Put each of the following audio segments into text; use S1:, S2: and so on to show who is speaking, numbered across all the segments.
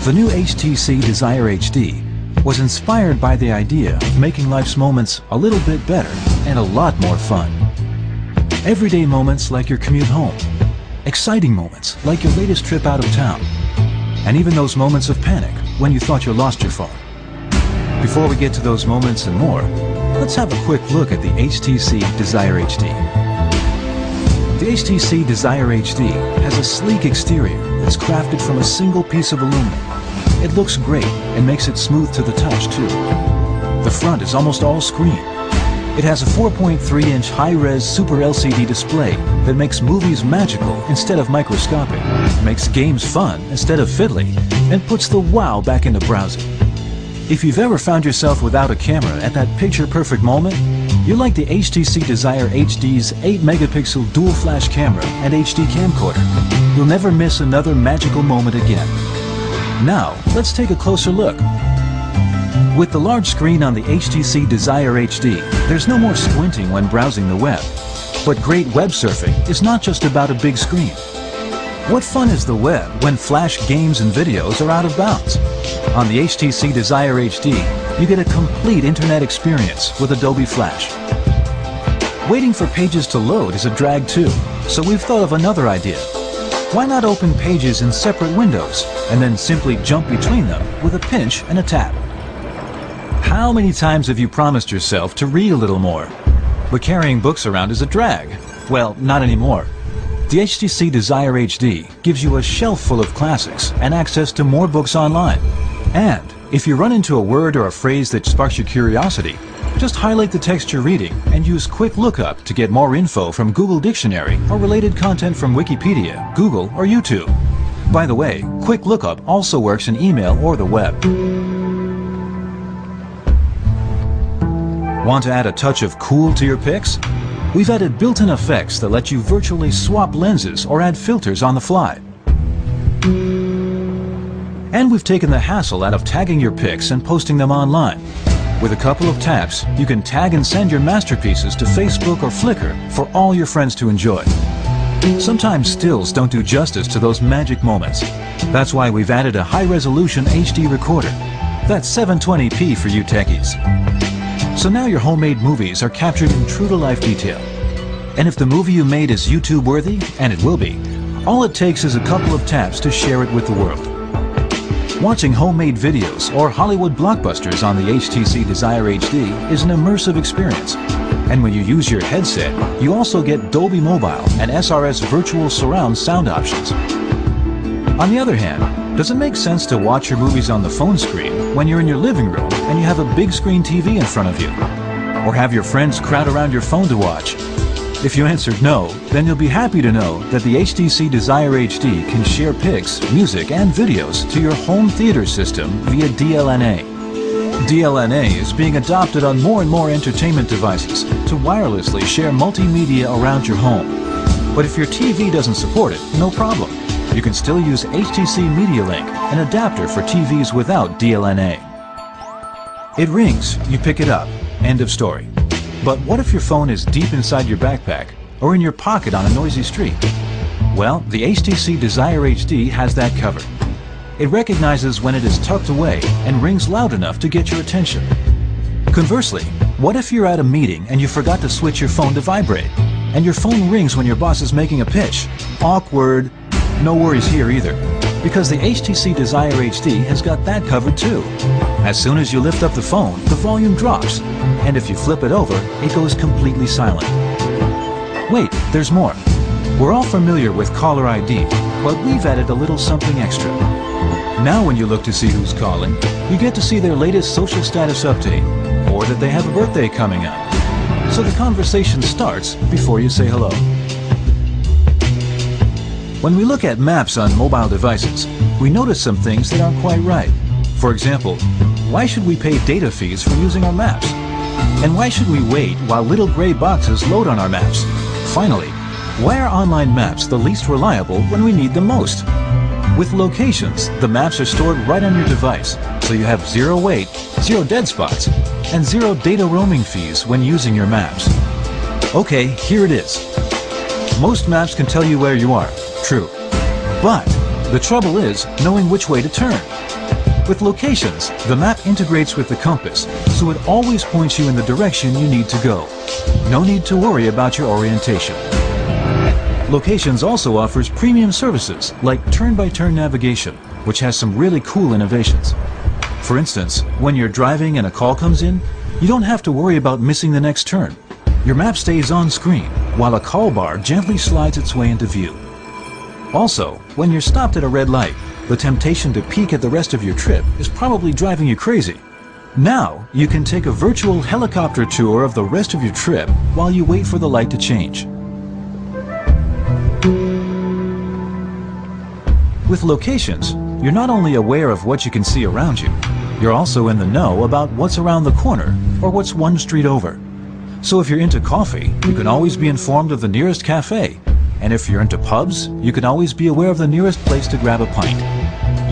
S1: The new HTC Desire HD was inspired by the idea of making life's moments a little bit better and a lot more fun. Everyday moments like your commute home, exciting moments like your latest trip out of town, and even those moments of panic when you thought you lost your phone. Before we get to those moments and more, let's have a quick look at the HTC Desire HD. The HTC Desire HD has a sleek exterior that's crafted from a single piece of aluminum. It looks great and makes it smooth to the touch too. The front is almost all screen. It has a 4.3-inch high-res Super LCD display that makes movies magical instead of microscopic, makes games fun instead of fiddly, and puts the wow back into browsing. If you've ever found yourself without a camera at that picture-perfect moment, you're like the HTC Desire HD's 8-megapixel dual-flash camera and HD camcorder. You'll never miss another magical moment again. Now, let's take a closer look. With the large screen on the HTC Desire HD, there's no more squinting when browsing the web. But great web surfing is not just about a big screen. What fun is the web when flash games and videos are out of bounds? On the HTC Desire HD, you get a complete internet experience with Adobe Flash. Waiting for pages to load is a drag too, so we've thought of another idea. Why not open pages in separate windows and then simply jump between them with a pinch and a tap? How many times have you promised yourself to read a little more? But carrying books around is a drag. Well, not anymore. The HTC Desire HD gives you a shelf full of classics and access to more books online. And if you run into a word or a phrase that sparks your curiosity, just highlight the text you're reading and use Quick Lookup to get more info from Google Dictionary or related content from Wikipedia, Google, or YouTube. By the way, Quick Lookup also works in email or the web. Want to add a touch of cool to your pics? We've added built-in effects that let you virtually swap lenses or add filters on the fly. And we've taken the hassle out of tagging your pics and posting them online. With a couple of taps, you can tag and send your masterpieces to Facebook or Flickr for all your friends to enjoy. Sometimes stills don't do justice to those magic moments. That's why we've added a high-resolution HD recorder. That's 720p for you techies. So now your homemade movies are captured in true-to-life detail. And if the movie you made is YouTube-worthy, and it will be, all it takes is a couple of taps to share it with the world. Watching homemade videos or Hollywood blockbusters on the HTC Desire HD is an immersive experience. And when you use your headset, you also get Dolby Mobile and SRS Virtual Surround sound options. On the other hand, does it make sense to watch your movies on the phone screen when you're in your living room and you have a big screen TV in front of you? Or have your friends crowd around your phone to watch? If you answered no, then you'll be happy to know that the HTC Desire HD can share pics, music, and videos to your home theater system via DLNA. DLNA is being adopted on more and more entertainment devices to wirelessly share multimedia around your home. But if your TV doesn't support it, no problem. You can still use HTC Media Link, an adapter for TVs without DLNA. It rings, you pick it up. End of story. But what if your phone is deep inside your backpack or in your pocket on a noisy street? Well, the HTC Desire HD has that covered. It recognizes when it is tucked away and rings loud enough to get your attention. Conversely, what if you're at a meeting and you forgot to switch your phone to vibrate, and your phone rings when your boss is making a pitch? Awkward. No worries here either, because the HTC Desire HD has got that covered too. As soon as you lift up the phone, the volume drops, and if you flip it over, it goes completely silent. Wait, there's more. We're all familiar with caller ID, but we've added a little something extra. Now when you look to see who's calling, you get to see their latest social status update, or that they have a birthday coming up. So the conversation starts before you say hello. When we look at maps on mobile devices, we notice some things that aren't quite right. For example, why should we pay data fees for using our maps? And why should we wait while little gray boxes load on our maps? Finally, why are online maps the least reliable when we need them most? With locations, the maps are stored right on your device, so you have zero wait, zero dead spots, and zero data roaming fees when using your maps. Okay, here it is. Most maps can tell you where you are, true. But the trouble is knowing which way to turn. With locations, the map integrates with the compass, so it always points you in the direction you need to go. No need to worry about your orientation. Locations also offers premium services like turn-by-turn navigation, which has some really cool innovations. For instance, when you're driving and a call comes in, you don't have to worry about missing the next turn. Your map stays on screen, while a call bar gently slides its way into view. Also, when you're stopped at a red light, the temptation to peek at the rest of your trip is probably driving you crazy. Now, you can take a virtual helicopter tour of the rest of your trip while you wait for the light to change. With locations, you're not only aware of what you can see around you, you're also in the know about what's around the corner or what's one street over. So if you're into coffee, you can always be informed of the nearest cafe. And if you're into pubs, you can always be aware of the nearest place to grab a pint.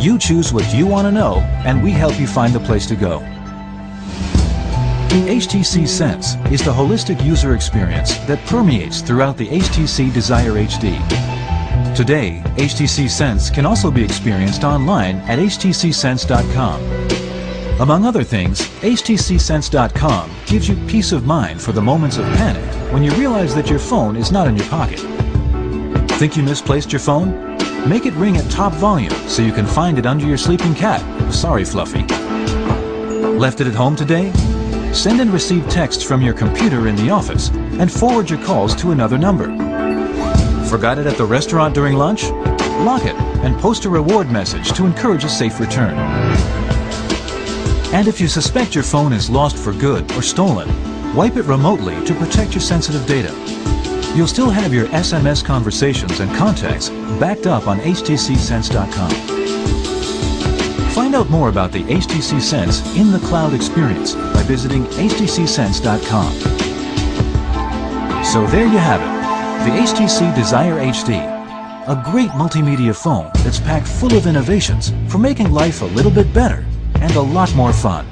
S1: You choose what you want to know, and we help you find the place to go. HTC Sense is the holistic user experience that permeates throughout the HTC Desire HD. Today, HTC Sense can also be experienced online at htcsense.com. Among other things, htcsense.com gives you peace of mind for the moments of panic when you realize that your phone is not in your pocket. Think you misplaced your phone? Make it ring at top volume so you can find it under your sleeping cat. Sorry, Fluffy. Left it at home today? Send and receive texts from your computer in the office and forward your calls to another number. Forgot it at the restaurant during lunch? Lock it and post a reward message to encourage a safe return. And if you suspect your phone is lost for good or stolen, wipe it remotely to protect your sensitive data. You'll still have your SMS conversations and contacts backed up on htcsense.com. Find out more about the HTC Sense in the cloud experience by visiting htcsense.com. So there you have it, the HTC Desire HD, a great multimedia phone that's packed full of innovations for making life a little bit better and a lot more fun.